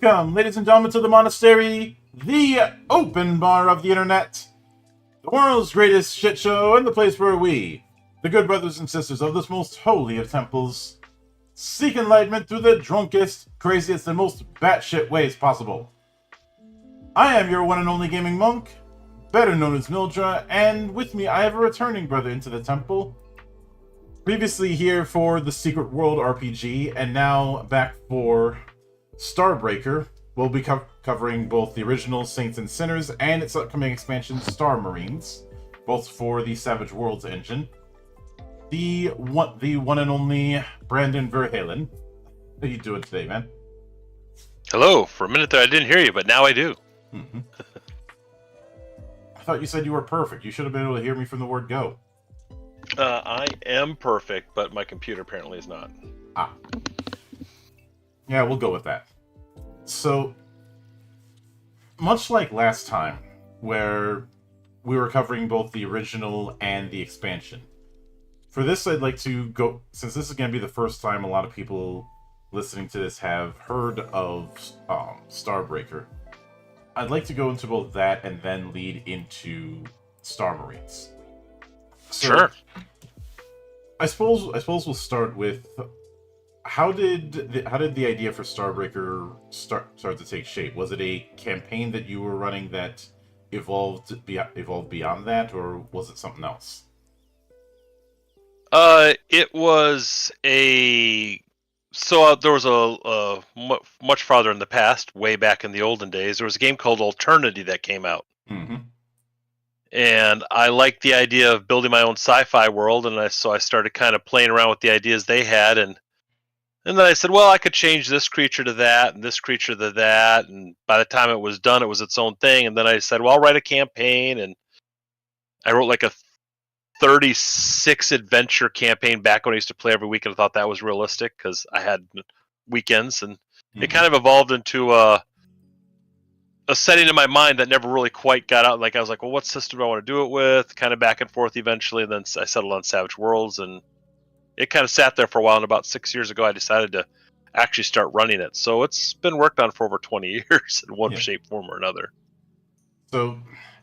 Welcome, ladies and gentlemen, to the monastery, the open bar of the internet, the world's greatest shit show, and the place where we, the good brothers and sisters of this most holy of temples, seek enlightenment through the drunkest, craziest, and most batshit ways possible. I am your one and only gaming monk, better known as Mildra, and with me I have a returning brother into the temple. Previously here for the Secret World RPG, and now back for Starbreaker. We'll be covering both the original Saints and Synners and its upcoming expansion, Star Marines, both for the Savage Worlds engine. The one and only Brandon Verhalen. How you doing today, man? Hello. For a minute there I didn't hear you, but now I do. Mm-hmm. I thought you said you were perfect. You should have been able to hear me from the word go. I am perfect, but my computer apparently is not. Ah. Yeah, we'll go with that. So, much like last time, where we were covering both the original and the expansion, for this I'd like to go, since this is going to be the first time a lot of people listening to this have heard of Starbreaker, I'd like to go into both that and then lead into Star Marines. So, sure. I suppose we'll start with how did the idea for Starbreaker start to take shape? Was it a campaign that you were running that evolved beyond that, or was it something else? It was a there was a much farther in the past, way back in the olden days. There was a game called Alternity that came out. Mm-hmm. And I liked the idea of building my own sci-fi world, and so I started kind of playing around with the ideas they had, and then I said, well, I could change this creature to that, and this creature to that, and by the time it was done, it was its own thing. And then I said, well, I'll write a campaign, and I wrote like a 36 adventure campaign back when I used to play every week, and I thought that was realistic because I had weekends, and it kind of evolved into a setting in my mind that never really quite got out. Like I was like, well, what system do I want to do it with? Kind of back and forth eventually, and then I settled on Savage Worlds, and it kind of sat there for a while. And about 6 years ago, I decided to actually start running it. So it's been worked on for over 20 years in one shape, form, or another. So,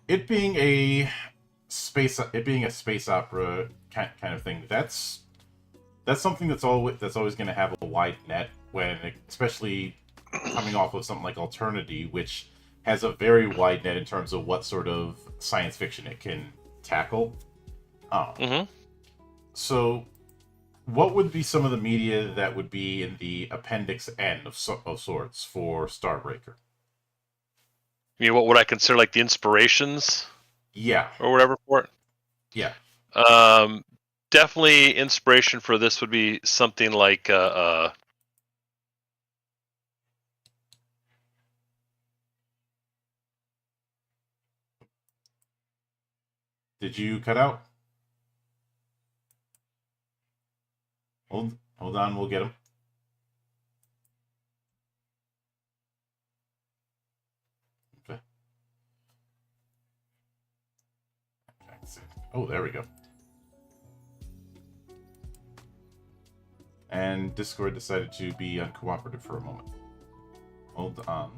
it being a space opera kind of thing, that's something that's always going to have a wide net especially coming off of something like Alternity, which has a very wide net in terms of what sort of science fiction it can tackle. So, what would be some of the media that would be in the Appendix N of sorts for Starbreaker? You know, what would I consider like the inspirations? Yeah. Or whatever for it? Yeah. Definitely inspiration for this would be something like Did you cut out? Hold on, we'll get him. Okay. Oh, there we go. And Discord decided to be uncooperative for a moment. Hold on.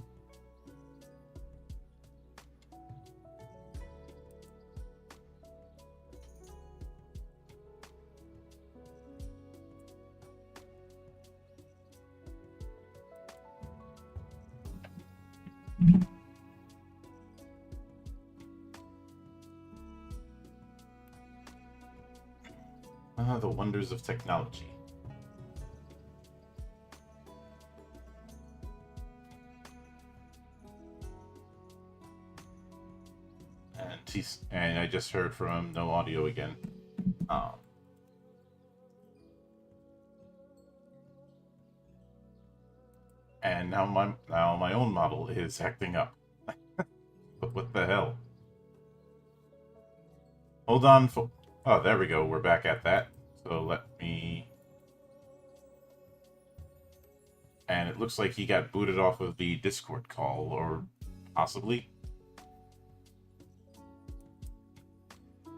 The wonders of technology. And I just heard from no audio again. And now my own model is acting up. But what the hell? Hold on. Oh, there we go. We're back at that. So let me... And it looks like he got booted off of the Discord call, or possibly.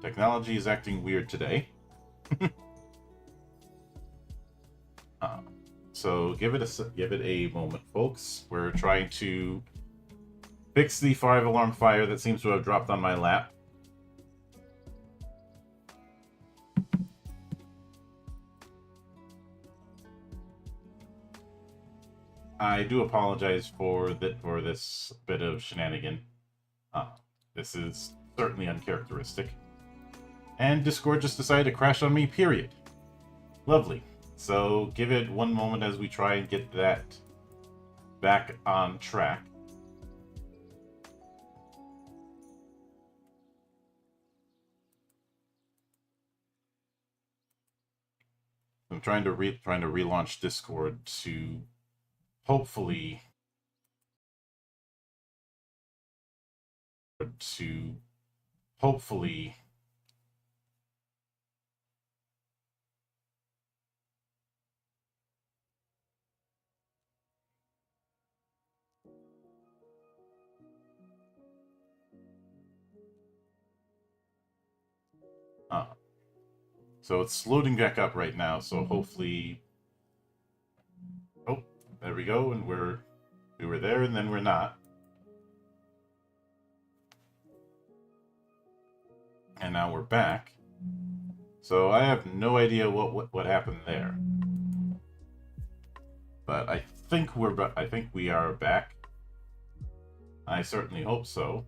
Technology is acting weird today. So give it a moment, folks. We're trying to fix the 5-alarm fire that seems to have dropped on my lap. I do apologize for this bit of shenanigan. This is certainly uncharacteristic. And Discord just decided to crash on me, period. Lovely. So give it one moment as we try and get that back on track. I'm trying to relaunch Discord to hopefully so it's loading back up right now, so hopefully... Oh, there we go, and we were there, and then we're not. And now we're back. So I have no idea what happened there. But I think we are back. I certainly hope so.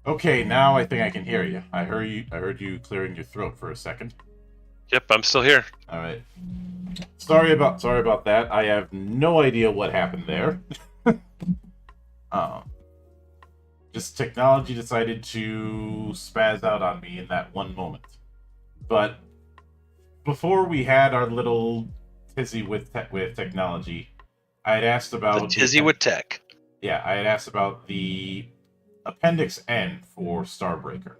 Okay, now I think I can hear you. I heard you clearing your throat for a second. Yep, I'm still here. All right. Sorry about that. I have no idea what happened there. Just technology decided to spaz out on me in that one moment. But before we had our little tizzy with technology, I had asked about the tizzy with tech. Yeah, I had asked about the Appendix N for Starbreaker.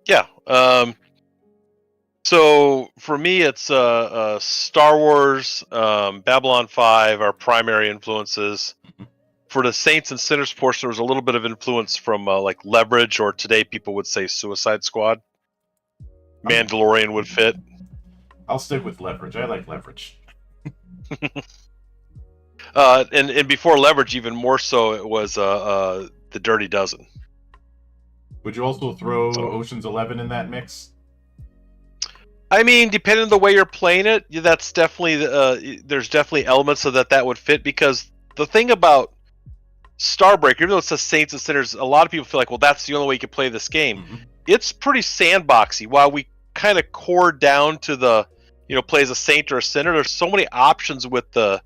Yeah. So for me, it's Star Wars, Babylon 5, our primary influences. Mm-hmm. For the Saints and Synners portion, there was a little bit of influence from like Leverage, or today people would say Suicide Squad. Mandalorian would fit. I'll stick with Leverage. I like Leverage. And before Leverage, even more so, it was the Dirty Dozen. Would you also throw Ocean's 11 in that mix? I mean, depending on the way you're playing it, that's definitely there's definitely elements of that would fit, because the thing about Starbreaker, even though it says Saints and Sinners, a lot of people feel like, well, that's the only way you can play this game. Mm-hmm. It's pretty sandboxy. While we kind of core down to the, play as a Saint or a Sinner, there's so many options with the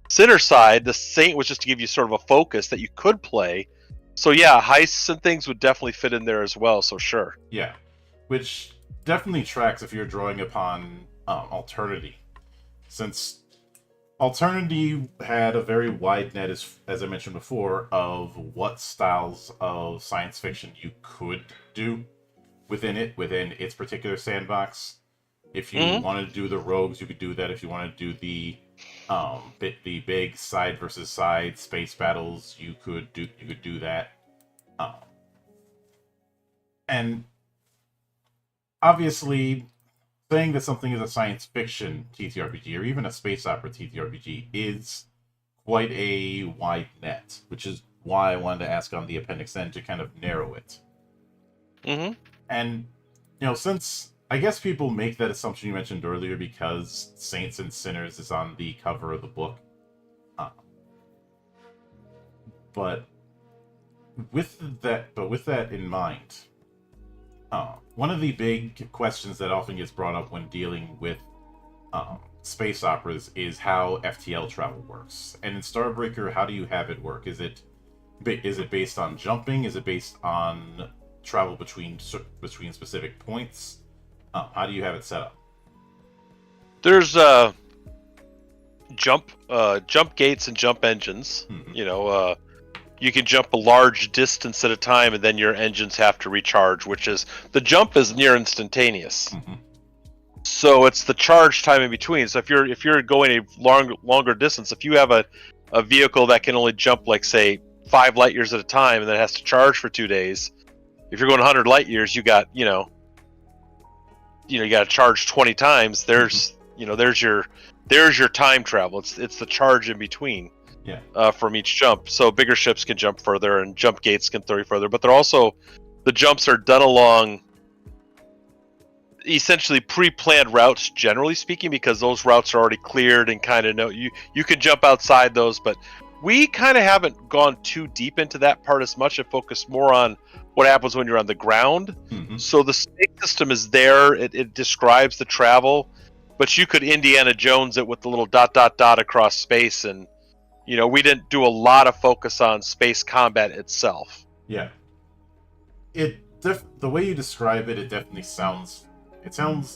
Sinner side. The Saint was just to give you sort of a focus that you could play. So yeah, heists and things would definitely fit in there as well, so sure. Yeah, which definitely tracks if you're drawing upon Alternity. Since Alternity had a very wide net, as I mentioned before, of what styles of science fiction you could do within its particular sandbox. If you wanted to do the rogues, you could do that. If you wanted to do the big side versus side space battles, you could do that. And obviously, saying that something is a science fiction TTRPG or even a space opera TTRPG is quite a wide net, which is why I wanted to ask on the Appendix N to kind of narrow it. Mm-hmm. And, since I guess people make that assumption you mentioned earlier because Saints and Sinners is on the cover of the book. But with that in mind, one of the big questions that often gets brought up when dealing with space operas is how FTL travel works. And in Starbreaker, how do you have it work? Is it based on jumping? Is it based on travel between specific points? How do you have it set up? There's jump gates and jump engines. Mm-hmm. You can jump a large distance at a time, and then your engines have to recharge, which is, the jump is near instantaneous. Mm-hmm. So it's the charge time in between. So if you're going a longer distance, if you have a vehicle that can only jump like say 5 light years at a time and then has to charge for 2 days, if you're going 100 light years, you got you got to charge 20 times. There's there's your time travel. It's the charge in between. Yeah. From each jump. So bigger ships can jump further and jump gates can throw you further, but they're also the jumps are done along essentially pre-planned routes, generally speaking, because those routes are already cleared and kind of know you can jump outside those. But we kind of haven't gone too deep into that part as much and focused more on what happens when you're on the ground. So the space system is there. It describes the travel, but you could Indiana Jones it with the little ... across space. And we didn't do a lot of focus on space combat itself. Yeah. The way you describe it, it definitely sounds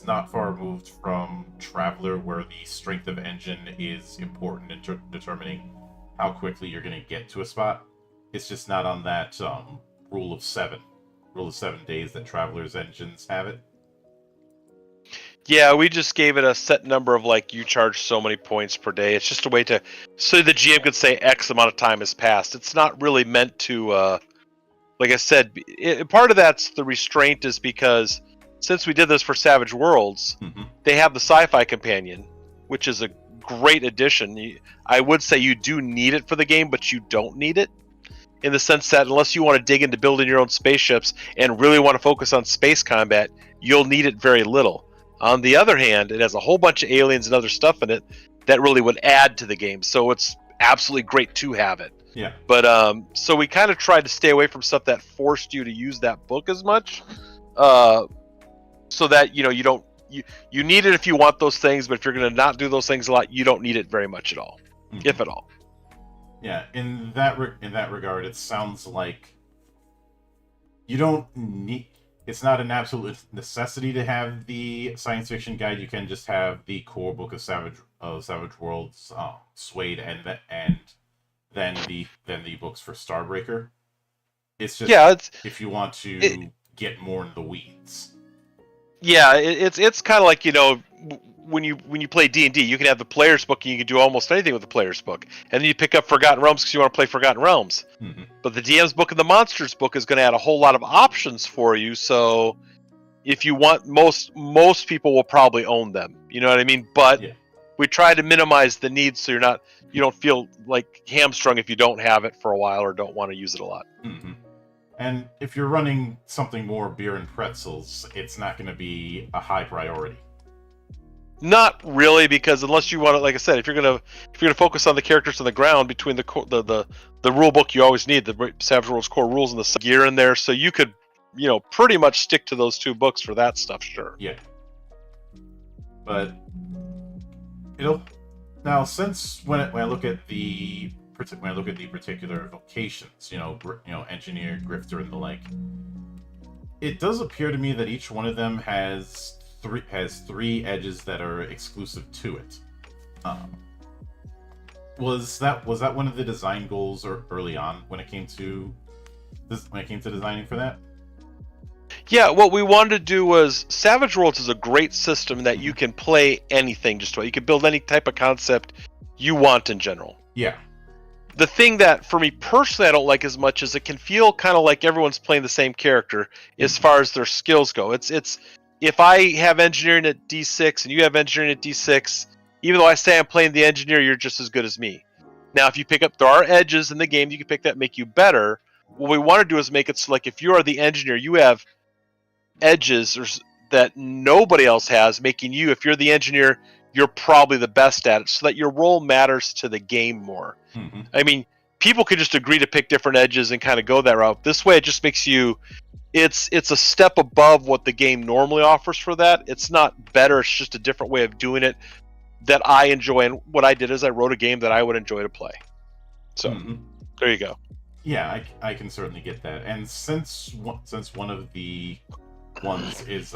not far removed from Traveler, where the strength of engine is important in determining how quickly you're going to get to a spot. It's just not on that rule of 7 days that Traveler's engines have it. Yeah, we just gave it a set number of you charge so many points per day. It's just a way so the GM could say X amount of time has passed. It's not really meant to, like I said, part of that's the restraint is because since we did this for Savage Worlds, they have the Sci-Fi Companion, which is a great addition. I would say you do need it for the game, but you don't need it. In the sense that unless you want to dig into building your own spaceships and really want to focus on space combat, you'll need it very little. On the other hand, it has a whole bunch of aliens and other stuff in it that really would add to the game. So it's absolutely great to have it. Yeah. But so we kind of tried to stay away from stuff that forced you to use that book as much, so that you don't you need it if you want those things, but if you're going to not do those things a lot, you don't need it very much at all, if at all. Yeah. In that regard, it sounds like you don't need. It's not an absolute necessity to have the science fiction guide. You can just have the core book of Savage Worlds, Suede, and then the books for Starbreaker. It's just if you want to get more in the weeds. Yeah, it's kind of like when you play D&D, you can have the player's book and you can do almost anything with the player's book, and then you pick up Forgotten Realms because you want to play Forgotten Realms. But the DM's book and the monsters book is going to add a whole lot of options for you. So if you want, most people will probably own them. You know what I mean? But we try to minimize the needs so you don't feel like hamstrung if you don't have it for a while or don't want to use it a lot. And if you're running something more beer and pretzels, it's not going to be a high priority. Not really, because unless you want to, like I said, if you're gonna focus on the characters on the ground, between the rule book you always need, the Savage Worlds core rules and the gear in there, so you could pretty much stick to those 2 books for that stuff. Sure. Yeah. But now since when I look at the particular vocations, engineer, grifter, and the like, it does appear to me that each one of them has 3 edges that are exclusive to it. Was that one of the design goals early on when it came to designing for that? Yeah, what we wanted to do was Savage Worlds is a great system that you can play anything just about. You can build any type of concept you want in general. Yeah. The thing that, for me personally, I don't like as much is it can feel kind of like everyone's playing the same character as far as their skills go. It's if I have engineering at D6 and you have engineering at D6, even though I say I'm playing the engineer, you're just as good as me. Now, if you pick up, there are edges in the game you can pick that make you better. What we want to do is make it so, like, if you are the engineer, you have edges that nobody else has, making you, if you're the engineer, you're probably the best at it, so that your role matters to the game more. I mean, people could just agree to pick different edges and kind of go that route. This way, it just makes you, it's a step above what the game normally offers for that. It's not better, it's just a different way of doing it that I enjoy. And what I did is I wrote a game that I would enjoy to play. So, there you go. Yeah, I can certainly get that. And since one of the ones is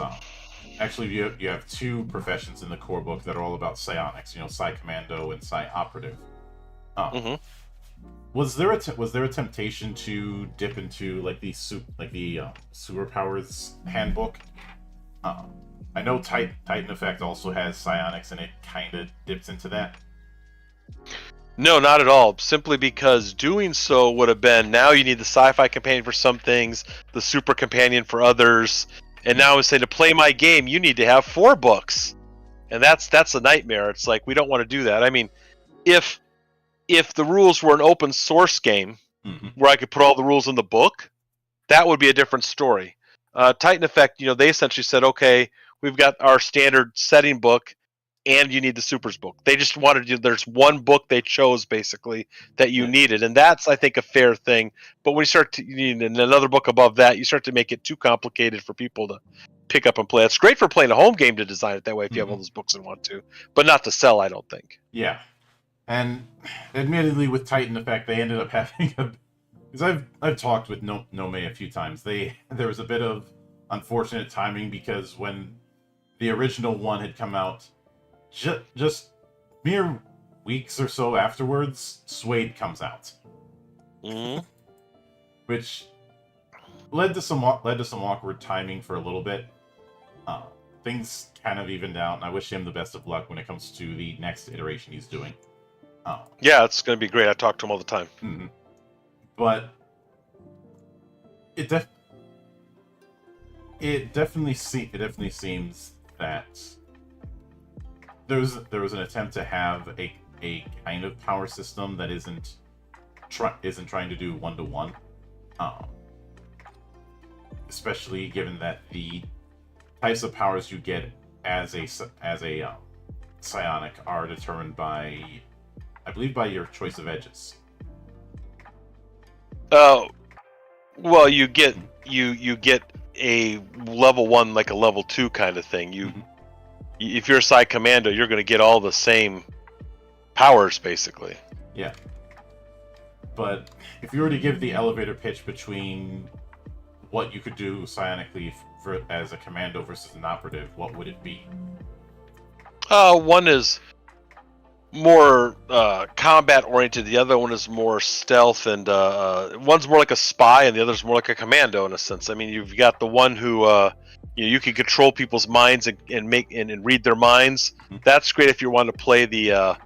actually you have 2 professions in the core book that are all about psionics, Psi Commando and Psi Operative. Was there a temptation to dip into like the superpowers handbook I know Titan Effect also has psionics, and it kind of dips into that. No, not at all. Simply because doing so would have been, now you need the sci-fi companion for some things, the super companion for others, and now I'm saying to play my game, you need to have 4 books, and that's a nightmare. It's like, we don't want to do that. I mean, if the rules were an open source game where I could put all the rules in the book, that would be a different story. Titan Effect, they essentially said, okay, we've got our standard setting book, and you need the supers book. They just wanted you. There's one book they chose basically that you needed, and that's, I think, a fair thing. But when you need another book above that, you start to make it too complicated for people to pick up and play. It's great for playing a home game to design it that way if you have all those books and want to, but not to sell, I don't think. Yeah, and admittedly, with Titan Effect, they ended up having a. Because I've talked with Nome a few times. There was a bit of unfortunate timing because when the original one had come out, just mere weeks or so afterwards, Suede comes out, which led to some awkward timing for a little bit. Things kind of evened out, and I wish him the best of luck when it comes to the next iteration he's doing. Yeah, it's going to be great. I talk to him all the time. Mm-hmm. But it definitely seems that there was an attempt to have a kind of power system that isn't trying to do 1-to-1, especially given that the types of powers you get as a psionic are determined by, I believe, by your choice of edges. Well, you get a level 1 like a level 2 kind of thing. If you're a Psi Commando, you're going to get all the same powers basically. Yeah. But if you were to give the elevator pitch between what you could do psionically as a commando versus an operative, what would it be? One is more combat oriented. The other one is more stealth, and one's more like a spy, and the other's more like a commando in a sense. I mean, you've got the one who you can control people's minds and make and read their minds. That's great if you want to play the a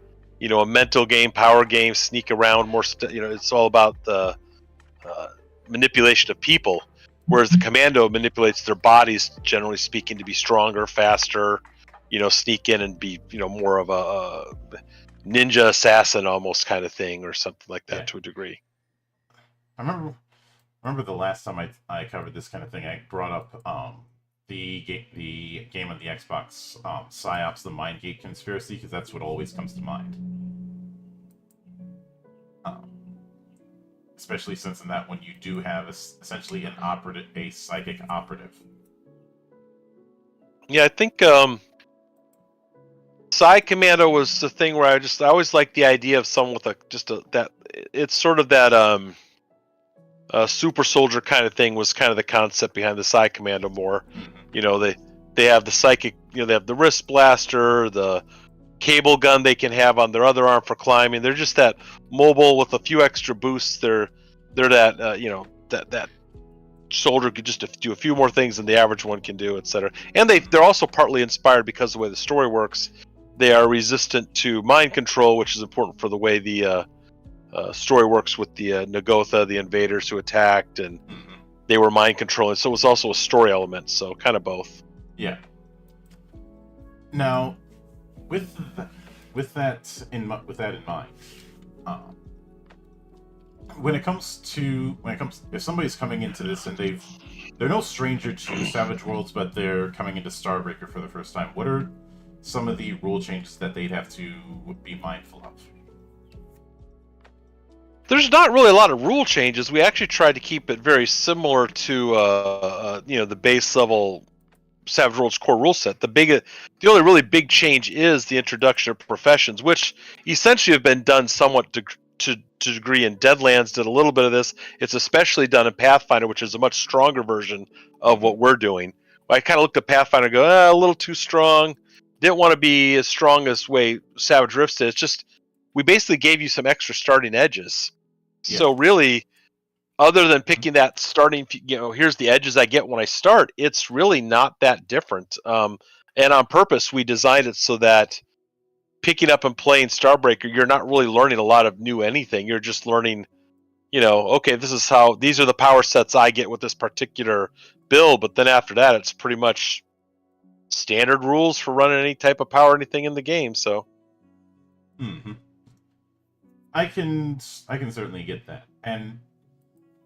mental game, power game, sneak around more. It's all about the manipulation of people. Whereas the commando manipulates their bodies, generally speaking, to be stronger, faster. Sneak in and be more of a ninja assassin almost kind of thing, or something like that to a degree. I remember the last time I covered this kind of thing, I brought up the game on the Xbox, PsyOps: The Mindgate Conspiracy, because that's what always comes to mind. Especially since in that one you do have essentially a psychic operative. Yeah, I think Psi Commando was the thing where I always liked the idea of someone with it's sort of that super soldier kind of thing was kind of the concept behind the Psi Commando more. They have the psychic, they have the wrist blaster, the cable gun they can have on their other arm for climbing. They're just that mobile with a few extra boosts. They're that that soldier could just do a few more things than the average one can do, etc. And they're also partly inspired because of the way the story works. They are resistant to mind control, which is important for the way the story works with the Nagotha, the invaders who attacked, and they were mind controlling. So it was also a story element. So kind of both. Yeah. Now, with that in mind, if somebody's coming into this and they're no stranger to Savage Worlds, but they're coming into Starbreaker for the first time, what are some of the rule changes that they'd have to be mindful of? There's not really a lot of rule changes. We actually tried to keep it very similar to the base level Savage Worlds core rule set. The only really big change is the introduction of professions, which essentially have been done somewhat to degree in Deadlands. Did a little bit of this. It's especially done in Pathfinder, which is a much stronger version of what we're doing. I kind of looked at Pathfinder and go, a little too strong. Didn't want to be as strong as way Savage Rifts did. It's just we basically gave you some extra starting edges. Yeah. So really, other than picking that starting, here's the edges I get when I start, it's really not that different. And on purpose, we designed it so that picking up and playing Starbreaker, you're not really learning a lot of new anything. You're just learning, okay, these are the power sets I get with this particular build. But then after that, it's pretty much standard rules for running any type of power, anything in the game. So, I can certainly get that. And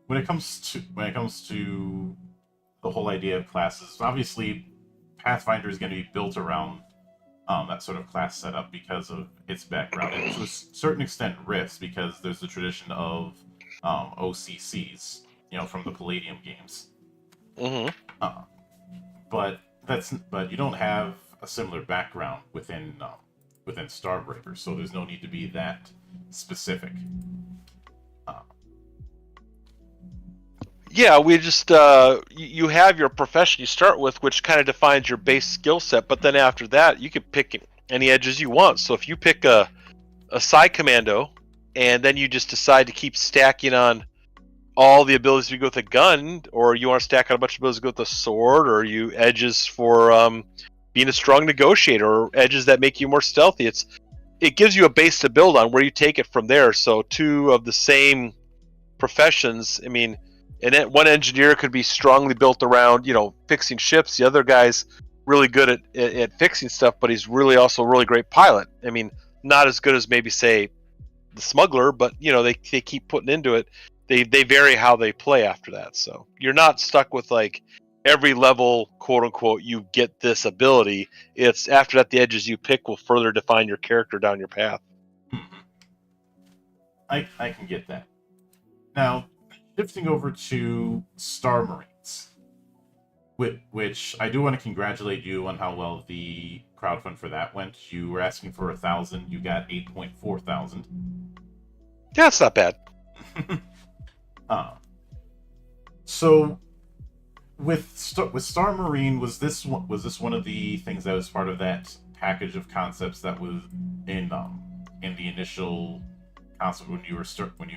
when it comes to the whole idea of classes, obviously Pathfinder is going to be built around that sort of class setup because of its background, and to a certain extent Rifts, because there's the tradition of OCCs, from the Palladium games. But you don't have a similar background within Starbreaker, so there's no need to be that specific. Yeah, we just you have your profession you start with, which kind of defines your base skill set. But then after that, you can pick any edges you want. So if you pick a Psi Commando, and then you just decide to keep stacking on all the abilities you go with a gun, or you want to stack on a bunch of abilities to go with a sword, or you edges for being a strong negotiator, or edges that make you more stealthy. It gives you a base to build on where you take it from there. So two of the same professions, I mean. And one engineer could be strongly built around, fixing ships. The other guy's really good at fixing stuff, but he's really also a really great pilot. I mean, not as good as maybe, say, the smuggler, but, they keep putting into it. They vary how they play after that. So you're not stuck with, like, every level, quote-unquote, you get this ability. It's after that, the edges you pick will further define your character down your path. I can get that. Now, shifting over to Star Marines, which I do want to congratulate you on how well the crowdfund for that went. You were asking for 1,000, you got 8.4 thousand. Yeah, it's not bad. So with Star Marine, was this one of the things that was part of that package of concepts that was in the initial concept when you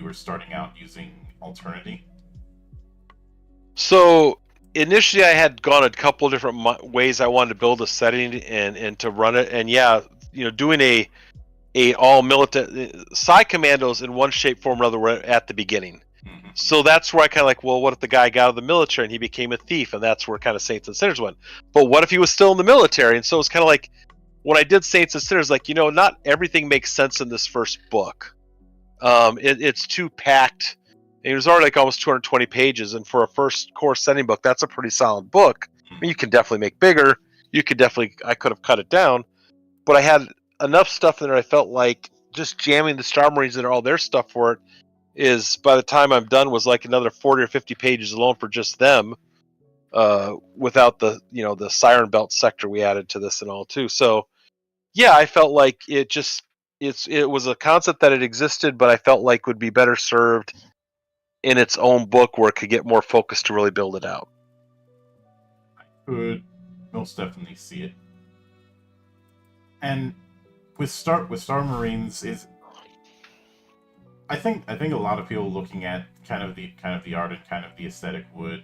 were starting out using Alternity? So initially, I had gone a couple of different ways I wanted to build a setting and to run it, and yeah, doing a all military Psi Commandos in one shape, form, or other were at the beginning. So that's where I kind of like, well, what if the guy got out of the military and he became a thief, and that's where kind of Saints and Sinners went. But what if he was still in the military? And so it's kind of like when I did Saints and Sinners, like not everything makes sense in this first book. It's too packed. It was already like almost 220 pages, and for a first core setting book, that's a pretty solid book. I mean, you can definitely make bigger. I could have cut it down, but I had enough stuff in there. I felt like just jamming the Star Marines and all their stuff for it is, by the time I'm done, was like another 40 or 50 pages alone for just them, without the the Siren Belt sector we added to this and all too. So yeah, I felt like it was a concept that had existed, but I felt like would be better served in its own book where it could get more focused to really build it out. I could most definitely see it. And with Star Marines I think a lot of people looking at kind of the art and kind of the aesthetic would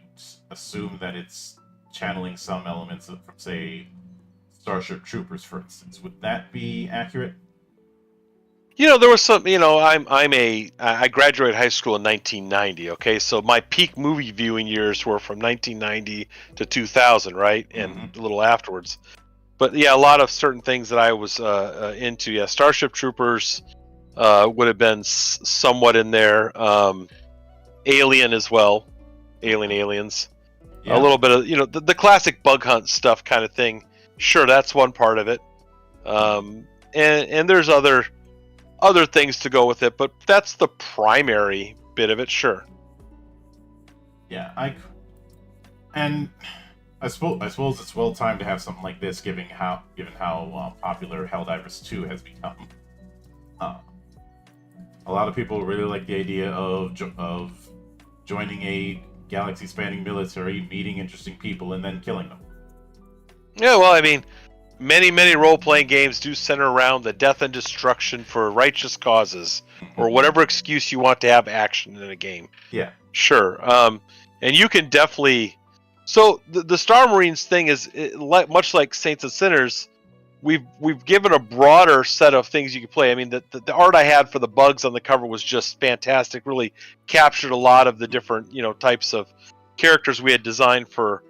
assume that it's channeling some elements from, say, Starship Troopers, for instance. Would that be accurate? There was some, I graduated high school in 1990, okay? So my peak movie viewing years were from 1990 to 2000, right? And a little afterwards. But yeah, a lot of certain things that I was into, yeah, Starship Troopers would have been somewhat in there. Alien as well. Aliens. Yeah. A little bit of, the classic bug hunt stuff kind of thing. Sure, that's one part of it. And there's other things to go with it, but that's the primary bit of it, sure. Yeah, I suppose it's well timed to have something like this, given how popular Helldivers 2 has become. A lot of people really like the idea of joining a galaxy-spanning military, meeting interesting people, and then killing them. Yeah, well, I mean, many role-playing games do center around the death and destruction for righteous causes, or whatever excuse you want to have action in a game. Yeah. Sure. And you can definitely. So the Star Marines thing is much like Saints and Sinners. We've given a broader set of things you can play. I mean, the art I had for the bugs on the cover was just fantastic. Really captured a lot of the different types of characters we had designed for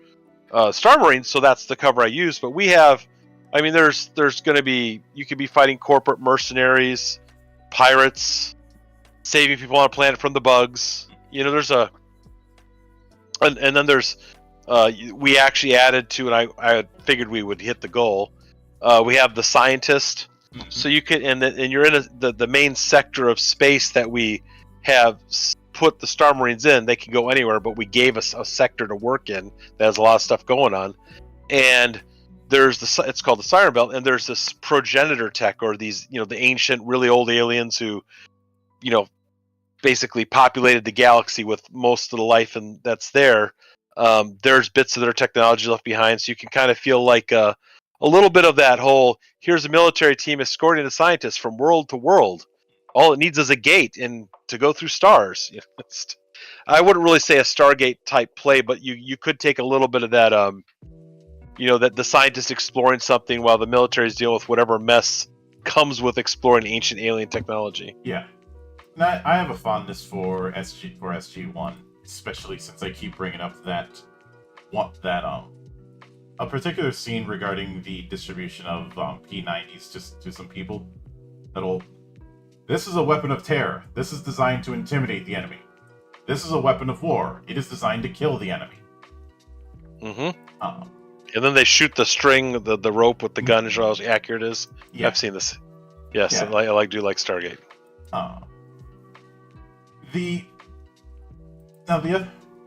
Star Marines. So that's the cover I used. But we have, I mean, there's going to be, you could be fighting corporate mercenaries, pirates, saving people on a planet from the bugs. There's a, and then there's, we actually added to, and I figured we would hit the goal. We have the scientist, so you can, and you're in the main sector of space that we have put the Star Marines in. They can go anywhere, but we gave us a sector to work in that has a lot of stuff going on. And there's it's called the Siren Belt, and there's this progenitor tech, or these, the ancient, really old aliens who, basically populated the galaxy with most of the life and that's there. There's bits of their technology left behind, so you can kind of feel like a little bit of that whole, here's a military team escorting a scientist from world to world. All it needs is a gate and to go through stars. I wouldn't really say a Stargate type play, but you could take a little bit of that, that the scientist exploring something while the military is dealing with whatever mess comes with exploring ancient alien technology. Yeah. Now, I have a fondness for SG1, especially since I keep bringing up a particular scene regarding the distribution of P90s just to some people. This is a weapon of terror. This is designed to intimidate the enemy. This is a weapon of war. It is designed to kill the enemy. Mm-hmm. And then they shoot the string, the rope with the gun, is how accurate it is. Yeah. I've seen this. Yes, yeah. I do like Stargate.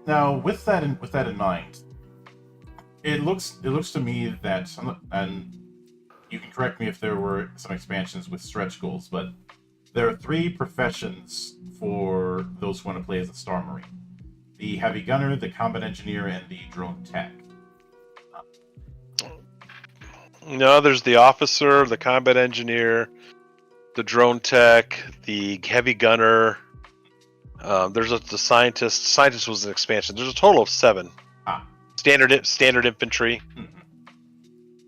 Now with that in mind, it looks to me that and you can correct me if there were some expansions with stretch goals, but there are 3 professions for those who want to play as a Star Marine: the heavy gunner, the combat engineer, and the drone tech. No, there's the officer, the combat engineer, the drone tech, the heavy gunner. There's the scientist. Scientist was an expansion. There's a total of 7. Standard infantry. Mm-hmm.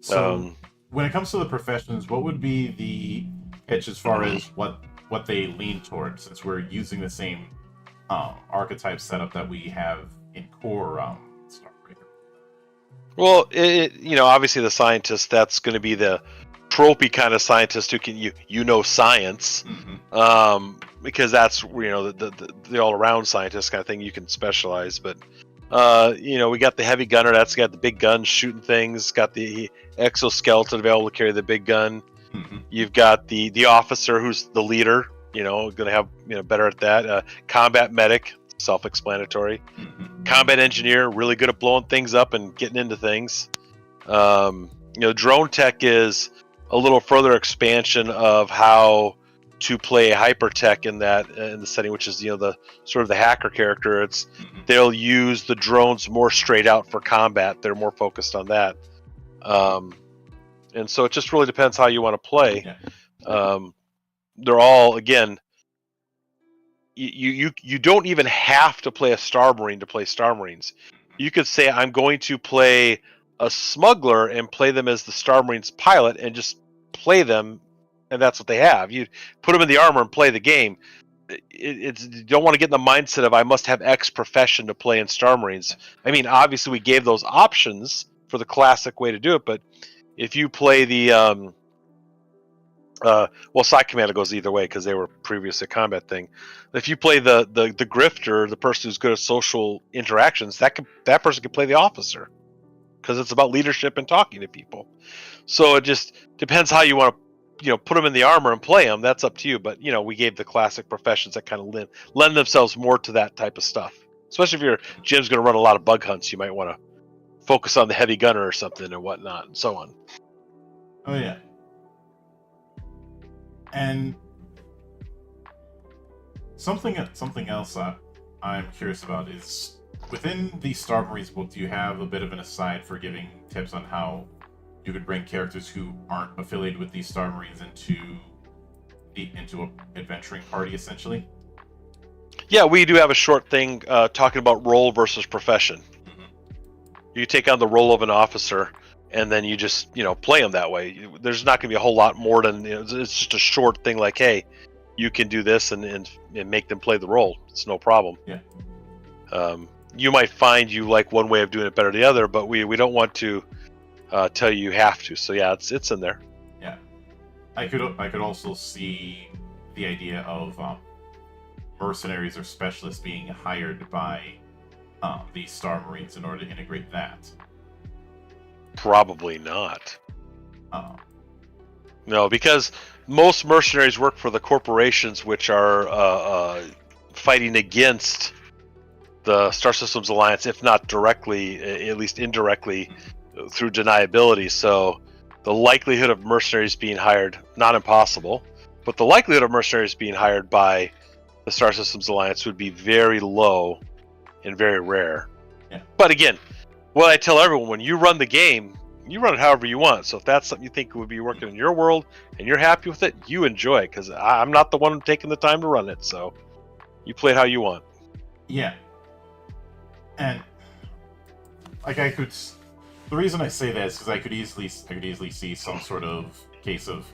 So, when it comes to the professions, what would be the pitch as far as what they lean toward? Since we're using the same archetype setup that we have in core Starbreaker. Well, obviously the scientist, that's going to be the tropey kind of scientist who can science. Mm-hmm. Because that's the all around scientist kind of thing. You can specialize, but we got the heavy gunner. That's got the big guns shooting things. Got the exoskeleton available to carry the big gun. Mm-hmm. You've got the officer who's the leader. Going to have better at that. Combat medic, self-explanatory. Mm-hmm. Combat engineer, really good at blowing things up and getting into things. Drone tech is a little further expansion of how to play hypertech in the setting, which is the sort of the hacker character. It's they'll use the drones more straight out for combat. They're more focused on that, and so it just really depends how you want to play. They're all, again, you don't even have to play a Star Marine to play Star Marines. You could say, I'm going to play a smuggler and play them as the Star Marines pilot and just play them. And that's what they have. You put them in the armor and play the game. You don't want to get in the mindset of, I must have X profession to play in Star Marines. I mean, obviously we gave those options for the classic way to do it, but if you play the Side Commander goes either way because they were previously a combat thing. If you play the grifter, the person who's good at social interactions, that person can play the officer because it's about leadership and talking to people. So it just depends how you want to put them in the armor and play them. That's up to you. But we gave the classic professions that kind of lend themselves more to that type of stuff. Especially if your gym's going to run a lot of bug hunts, you might want to focus on the heavy gunner or something and whatnot and so on. Oh yeah. And something else I'm curious about is, within the Star Marines book, do you have a bit of an aside for giving tips on how you could bring characters who aren't affiliated with these Star Marines into an adventuring party, essentially? Yeah, we do have a short thing talking about role versus profession. You take on the role of an officer, and then you just play them that way. There's not going to be a whole lot more than it's just a short thing like, hey, you can do this and make them play the role. It's no problem. Yeah. You might find you like one way of doing it better than the other, but we don't want to tell you have to. So yeah, it's in there. Yeah, I could also see the idea of mercenaries or specialists being hired by the Star Marines in order to integrate that. Probably not. Um, No, because most mercenaries work for the corporations which are fighting against the Star Systems Alliance, if not directly, at least indirectly through deniability. So the likelihood of mercenaries being hired, not impossible, but the likelihood of mercenaries being hired by the Star Systems Alliance would be very low and very rare. Yeah. But again, what I tell everyone, when you run the game, you run it however you want. So if that's something you think would be working in your world and you're happy with it, you enjoy it, because I'm not the one taking the time to run it. So you play it how you want. Yeah. And like the reason I say that is because I could easily see some sort of case of,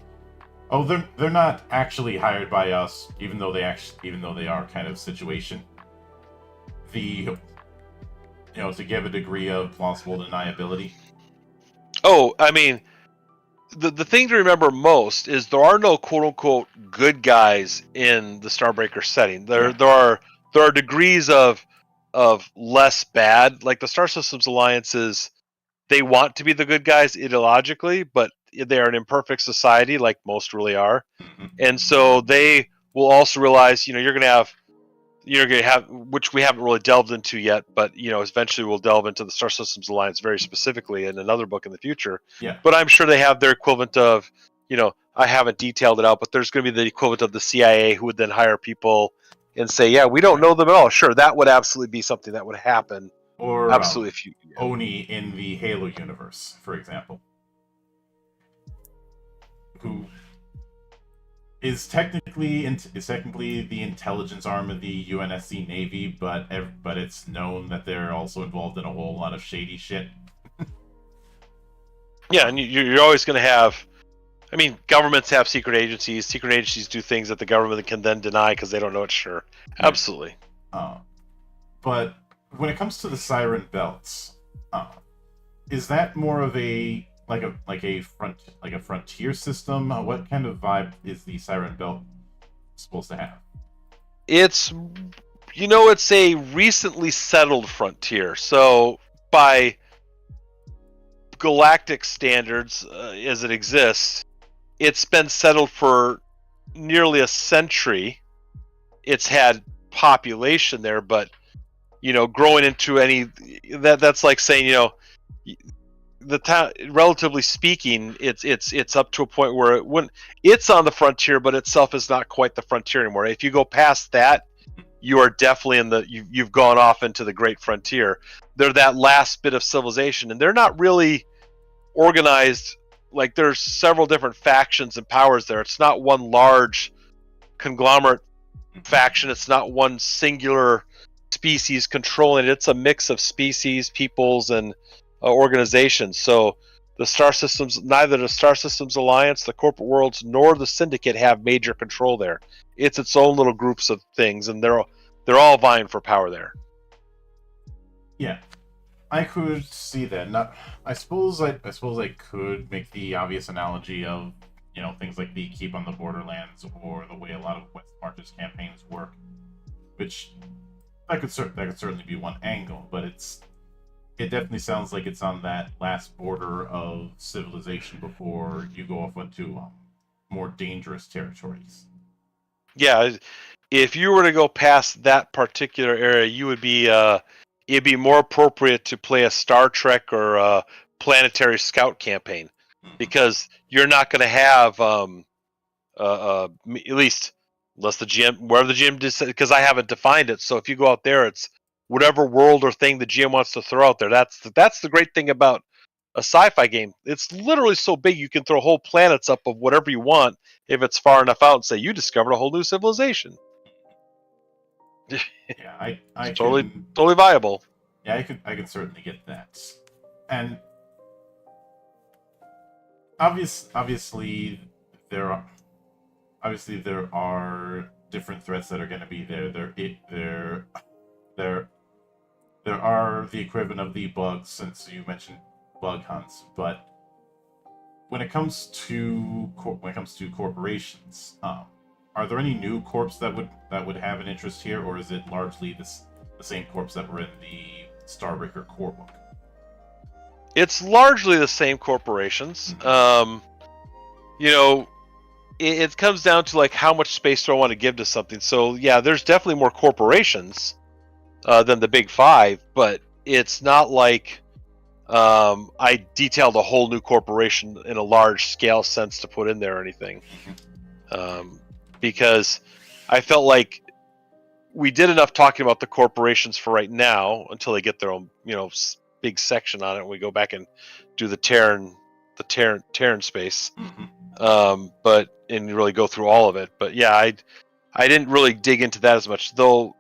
oh, they're not actually hired by us, even though they are kind of situation. To give a degree of plausible deniability. Oh, I mean, the thing to remember most is there are no quote unquote good guys in the Starbreaker setting. There are degrees of less bad. Like the Star Systems Alliances, they want to be the good guys ideologically, but they are an imperfect society, like most really are. And so they will also realize, you're going to have, which we haven't really delved into yet, but eventually we'll delve into the Star Systems Alliance very specifically in another book in the future. Yeah. But I'm sure they have their equivalent of, I haven't detailed it out, but there's going to be the equivalent of the CIA, who would then hire people and say, yeah, we don't know them at all. Sure, that would absolutely be something that would happen. Or absolutely, Oni in the Halo universe, for example, who is technically the intelligence arm of the UNSC Navy, but it's known that they're also involved in a whole lot of shady shit. Yeah, and you're always going to have. I mean, governments have secret agencies. Secret agencies do things that the government can then deny because they don't know it's sure. Absolutely. But when it comes to the Siren Belts, is that more of a frontier system? What kind of vibe is the Siren Belt supposed to have? It's a recently settled frontier. So by galactic standards, as it exists, it's been settled for nearly a century. It's had population there, but growing into that's like saying, the town, relatively speaking, it's up to a point where it's on the frontier, but itself is not quite the frontier anymore. If you go past that, you are definitely you've gone off into the great frontier. They're that last bit of civilization, and they're not really organized. Like, there's several different factions and powers there. It's not one large conglomerate faction. It's not one singular species controlling it. It's a mix of species, peoples, and organizations. So neither the Star Systems Alliance, the corporate worlds, nor the Syndicate have major control there. It's its own little groups of things, and they're all vying for power there. Yeah, I could see that. I suppose I could make the obvious analogy of things like the Keep on the Borderlands, or the way a lot of West Marches campaigns work, which that could certainly be one angle, but it definitely sounds like it's on that last border of civilization before you go off into more dangerous territories. Yeah, if you were to go past that particular area, you would be it'd be more appropriate to play a Star Trek or a planetary scout campaign, because you're not going to have at least unless the GM, wherever the GM, because I haven't defined it. So if you go out there, it's whatever world or thing the GM wants to throw out there. That's the great thing about a sci-fi game. It's literally so big you can throw whole planets up of whatever you want if it's far enough out and say you discovered a whole new civilization. Yeah, I It's can, totally viable. yeah, I can certainly get that. And obviously there are different threats that are going to be there. There there are the equivalent of the bugs, since you mentioned bug hunts, but when it comes to corporations, are there any new corps that would have an interest here, or is it largely the same corps that were in the Starbreaker core book? It's largely the same corporations. You know, it comes down to like how much space do I want to give to something. So yeah, there's definitely more corporations than the big five, but it's not like I detailed a whole new corporation in a large scale sense to put in there or anything. Because I felt like we did enough talking about the corporations for right now until they get their own, big section on it. And we go back and do the Terran space, but and really go through all of it. But yeah, I didn't really dig into that as much, though.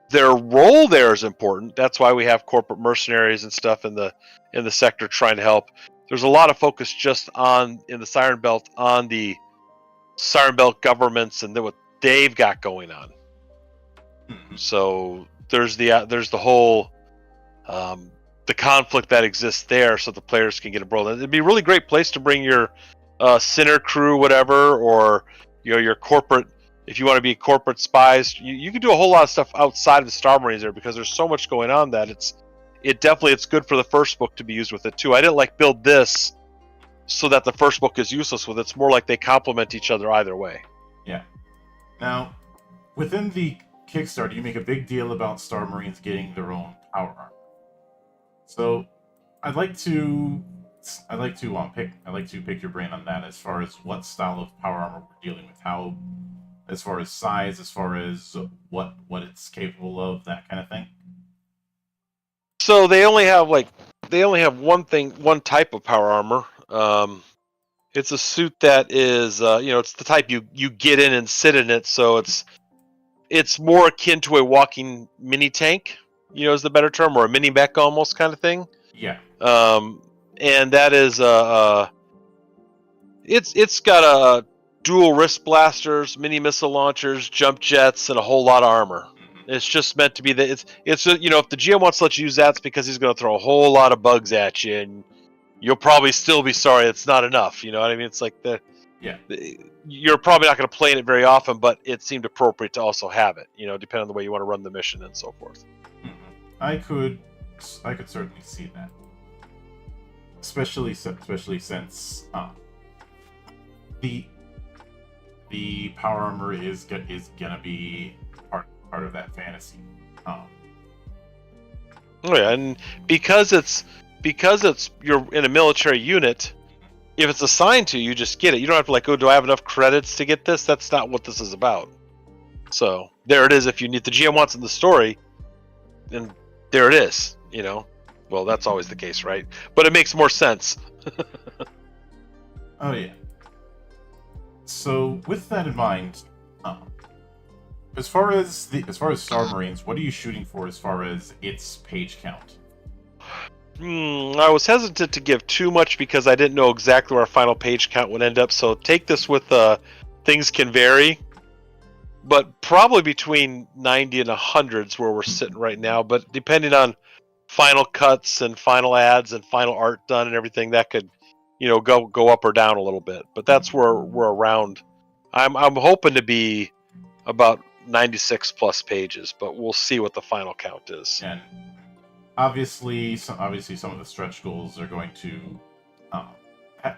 Their role there is important. That's why we have corporate mercenaries and stuff in the sector trying to help. There's a lot of focus just in the Siren Belt on the Siren Belt governments and what they've got going on. So there's the whole the conflict that exists there, so the players can get embroiled. It'd be a really great place to bring your Sinner crew, whatever, or your corporate. If you want to be corporate spies, you can do a whole lot of stuff outside of the Star Marines there, because there's so much going on that it's good for the first book to be used with it too. I didn't build this so that the first book is useless with it. It's more like they complement each other either way. Yeah. Now, within the Kickstarter, you make a big deal about Star Marines getting their own power armor. So, I'd like to pick your brain on that, as far as what style of power armor we're dealing with, how, as far as size, as far as what it's capable of, that kind of thing. So they only have one type of power armor. It's a suit that is it's the type you get in and sit in it, so it's more akin to a walking mini tank, is the better term, or a mini mech almost kind of thing. Yeah. And that is it's got a dual wrist blasters, mini missile launchers, jump jets, and a whole lot of armor. It's just meant to be that it's if the GM wants to let you use that, it's because he's going to throw a whole lot of bugs at you, and you'll probably still be sorry it's not enough. You know what I mean? It's like you're probably not going to play in it very often, but it seemed appropriate to also have it. Depending on the way you want to run the mission and so forth. I could certainly see that, especially since the power armor is gonna be part of that fantasy. Oh yeah, and because you're in a military unit, if it's assigned to you, you just get it. You don't have to do I have enough credits to get this? That's not what this is about. So there it is. If you need the GM wants in the story, then there it is. Well, that's always the case, right? But it makes more sense. Oh yeah. So with that in mind, as far as Star Marines, what are you shooting for as far as its page count? I was hesitant to give too much because I didn't know exactly where our final page count would end up. So take this with things can vary, but probably between 90 and 100 is where we're sitting right now. But depending on final cuts and final ads and final art done and everything, that could go up or down a little bit. But that's where we're around. I'm hoping to be about 96 plus pages, but we'll see what the final count is. And obviously some of the stretch goals are going to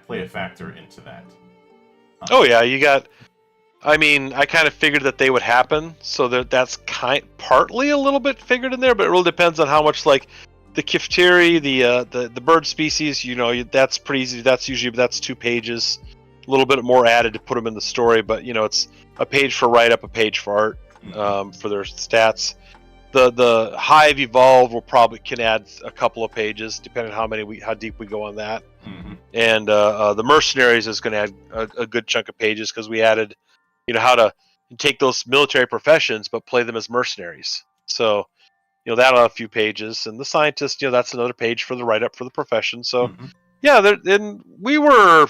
play a factor into that. Oh yeah, I kind of figured that they would happen, so that's partly a little bit figured in there, but it really depends on how much the Kiftiri, the bird species, that's pretty easy. That's 2 pages, a little bit more added to put them in the story, but it's a page for write up, a page for art, for their stats. The Hive Evolved can add a couple of pages depending on how deep we go on that. And the Mercenaries is going to add a good chunk of pages, because we added how to You take those military professions, but play them as mercenaries. So, that'll have a few pages, and the scientist, that's another page for the write-up for the profession. So, yeah, then we were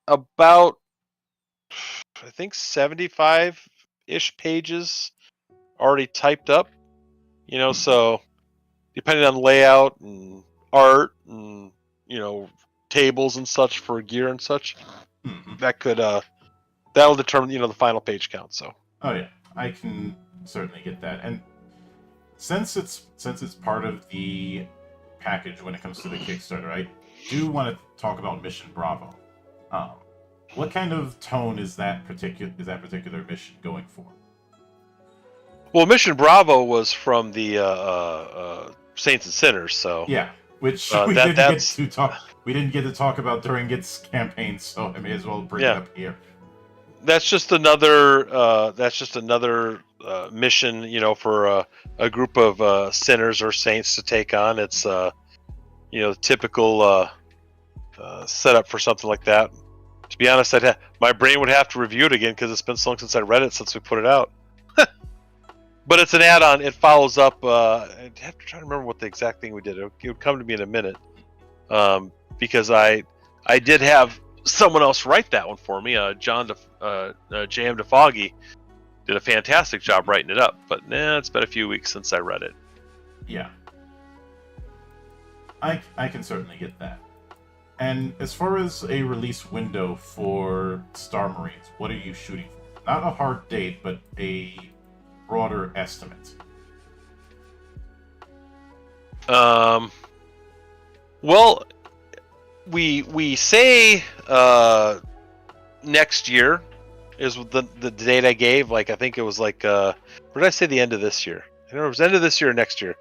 about, I think, 75-ish pages already typed up. So depending on layout and art and tables and such for gear and such, that could that'll determine the final page count. So. Oh yeah, I can certainly get that. And since it's part of the package when it comes to the Kickstarter, I do want to talk about Mission Bravo. What kind of tone is that particular mission going for? Well, Mission Bravo was from the Saints and Sinners, so yeah, which we didn't get to talk about during its campaign, so I may as well bring it up here. That's just another mission, for a group of sinners or saints to take on. It's typical setup for something like that. To be honest, my brain would have to review it again because it's been so long since I read it since we put it out. But it's an add-on. It follows up. I'd have to try to remember what the exact thing we did. It would come to me in a minute, because I did have someone else write that one for me. J.M. DeFoggy did a fantastic job writing it up. But it's been a few weeks since I read it. Yeah, I can certainly get that. And as far as a release window for Star Marines, what are you shooting for? Not a hard date, but a broader estimate. Well, we say next year is the date I gave. Like, I think it was like where did I say the end of this year? I don't know if it was end of this year or next year.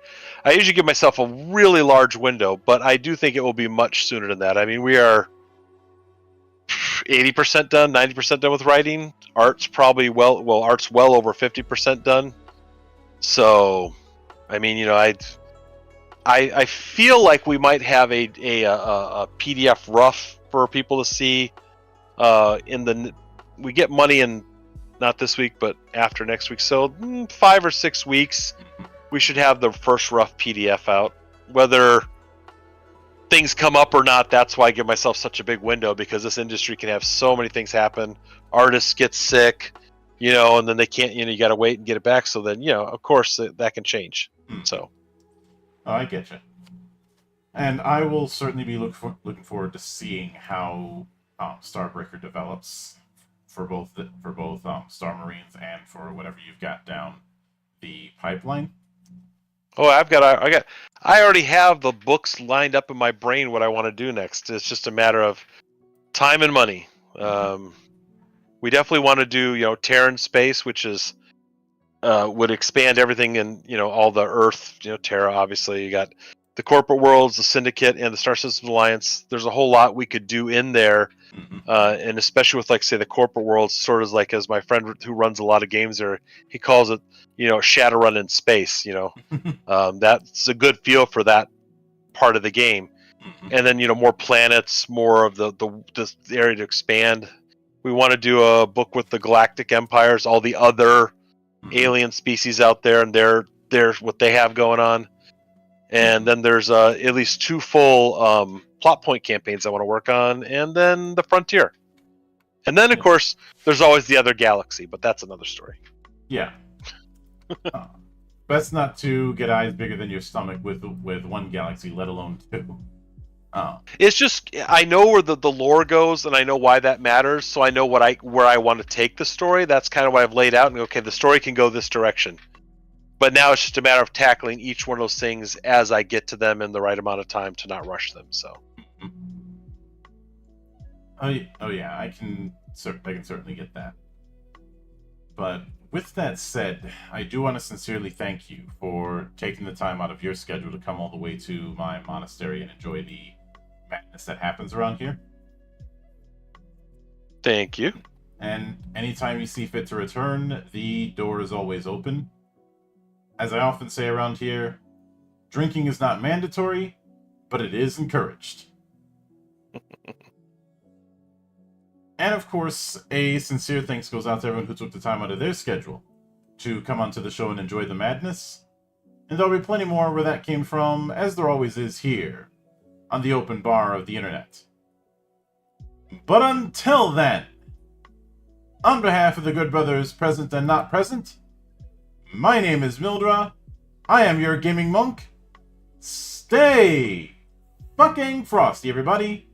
I usually give myself a really large window, but I do think it will be much sooner than that. I mean, we are 80% done, 90% done with writing. Art's probably art's well over 50% done. So, I mean, I feel like we might have a PDF rough for people to see. We get money in not this week, but after next week. So 5 or 6 weeks, we should have the first rough PDF out. Whether things come up or not, that's why I give myself such a big window, because this industry can have so many things happen. Artists get sick, and then they can't, you got to wait and get it back. So then, of course, that can change. So. Oh, I get you. And I will certainly be looking forward to seeing how Starbreaker develops for both Star Marines and for whatever you've got down the pipeline. Oh, I already have the books lined up in my brain what I want to do next. It's just a matter of time and money. We definitely want to do, Terran space, which is would expand everything in, all the Earth, Terra. Obviously, you got the corporate worlds, the Syndicate, and the Star Systems Alliance. There's a whole lot we could do in there, and especially with, like, say, the corporate worlds, sort of like, as my friend who runs a lot of games there, he calls it, Shadowrun in space. That's a good feel for that part of the game. And then, more planets, more of the area to expand. We want to do a book with the galactic empires, all the other alien species out there, and their what they have going on. And then there's at least 2 full plot point campaigns I want to work on, and then the Frontier. And then, of course, there's always the other galaxy, but that's another story. Yeah. Best not to get eyes bigger than your stomach with one galaxy, let alone 2. It's just, I know where the lore goes, and I know why that matters, so I know where I want to take the story. That's kind of what I've laid out, and okay, the story can go this direction. But now it's just a matter of tackling each one of those things as I get to them in the right amount of time to not rush them. So. Oh yeah, I can certainly get that. But with that said, I do want to sincerely thank you for taking the time out of your schedule to come all the way to my monastery and enjoy the madness that happens around here. Thank you. And anytime you see fit to return, the door is always open. As I often say around here, drinking is not mandatory, but it is encouraged. And of course, a sincere thanks goes out to everyone who took the time out of their schedule to come onto the show and enjoy the madness. And there'll be plenty more where that came from, as there always is here, on the open bar of the internet. But until then, on behalf of the good brothers present and not present, my name is Mildra, I am your gaming monk. Stay fucking frosty, everybody!